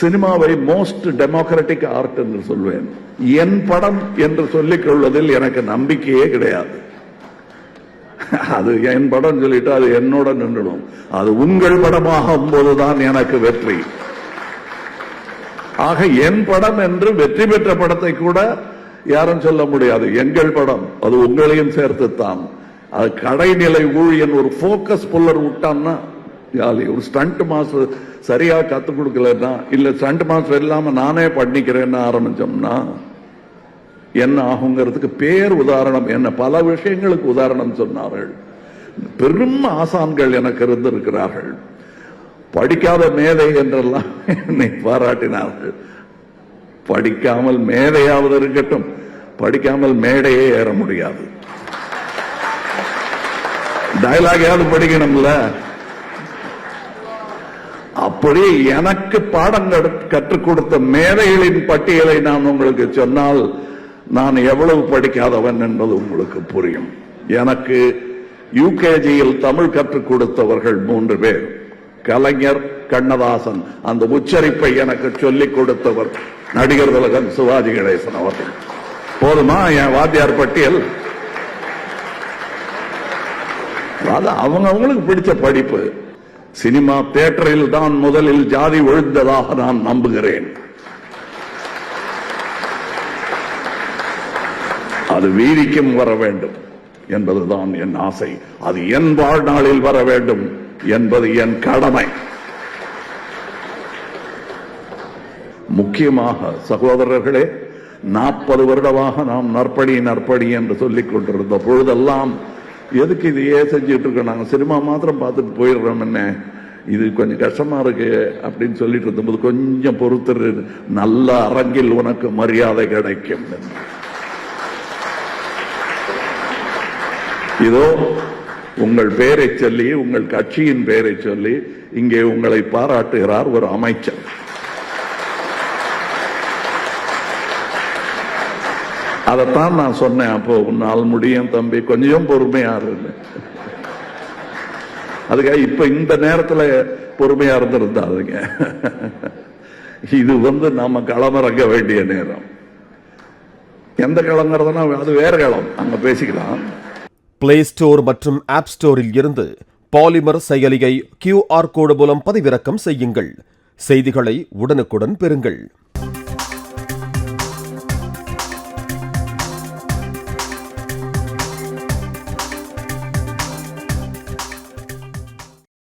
சினிமாவை most democratic art என்று சொல்வேன். என் படம் என்று சொல்லிக் கொள்வதில் எனக்கு நம்பிக்கையே கிடையாது. அது என் படம் சொல்லிட்டு அது என்னோட நின்றுடும். அது உங்கள் படமாகும் போதுதான் எனக்கு வெற்றி. ஆக என் படம் என்று வெற்றி பெற்ற படத்தை கூட யாரும் சொல்ல முடியாது. எங்கள் படம், அது உங்களையும் சேர்த்துத்தான். அது கடைநிலை ஊழியன் ஒரு போக்கஸ் புல்லர் விட்டான்னா ஜாலி. ஒரு ஸ்டண்ட் மாஸ்டர் சரியா கத்துக் கொடுக்கலன்னா, இல்ல ஸ்டண்ட் மாஸ்டர் இல்லாம நானே பண்ணிக்கிறேன்னு ஆரம்பிச்சோம்னா என்ன ஆகுங்கிறதுக்கு பேர் உதாரணம் என்ன, பல விஷயங்களுக்கு உதாரணம் சொன்னார்கள். பெரும் ஆசான்கள் எனக்கு இருந்திருக்கிறார்கள். படிக்காத மேதை என்றெல்லாம் என்னை பாராட்டினார்கள். படிக்காமல் மேதையாவது இருக்கட்டும், படிக்காமல் மேடையே ஏற முடியாது. டயலாகையாவது படிக்கணும்ல. அப்படி எனக்கு பாடம் கற்றுக் கொடுத்த மேதைகளின் பட்டியலை நான் உங்களுக்கு சொன்னால் நான் எவ்வளவு படிக்காதவன் என்பது உங்களுக்கு புரியும். எனக்கு யுகேஜியில் தமிழ் கற்றுக் கொடுத்தவர்கள் 3 பேர். கலைஞர், கண்ணதாசன், அந்த உச்சரிப்பை எனக்கு சொல்லிக் கொடுத்தவர் நடிகர் திலகம் சிவாஜி கணேசன் அவர்கள். போதுமா என் வாத்தியார் பட்டியல்? அவங்களுக்கு பிடிச்ச படிப்பு. சினிமா தியேட்டரில் தான் முதலில் ஜாதி ஒழிந்ததாக நான் நம்புகிறேன். அது வீதிக்கும் வர வேண்டும் என்பதுதான் என் ஆசை. அது என் வாழ்நாளில் வர வேண்டும் என்பது என் கடமை. முக்கியமாக சகோதரர்களே, 40 வருடமாக நாம் நற்பணி நற்பணி என்று சொல்லிக் கொண்டிருந்த பொழுதெல்லாம் எதுக்கு இதையே செஞ்சுட்டு இருக்கோம், நாங்க சினிமா மாத்திரம் பார்த்துட்டு போயிடுறோம், என்ன இது கொஞ்சம் கஷ்டமா இருக்கு அப்படின்னு சொல்லிட்டு இருந்தபோது கொஞ்சம் பொறுத்து, நல்ல அரங்கில் உனக்கு மரியாதை கிடைக்கும். இதோ உங்கள் பெயரை சொல்லி, உங்கள் கட்சியின் பெயரை சொல்லி இங்கே உங்களை பாராட்டுகிறார் ஒரு அமைச்சர். அதைத்தான் நான் சொன்னேன். அப்போ உன்னால் முடியும் தம்பி, கொஞ்சம் பொறுமையா இருக்கு. அதுக்காக இப்ப இந்த நேரத்தில் பொறுமையா இருந்திருந்தாருங்க. இது நாம களமிறங்க வேண்டிய நேரம். எந்த களங்கிறதுனா அது வேற களம், அங்க பேசிக்கலாம். பிளே ஸ்டோர் மற்றும் ஆப் ஸ்டோரில் இருந்து பாலிமர் செயலியை QR கோடு மூலம் பதிவிறக்கம் செய்யுங்கள். செய்திகளை உடனுக்குடன் பெறுங்கள்.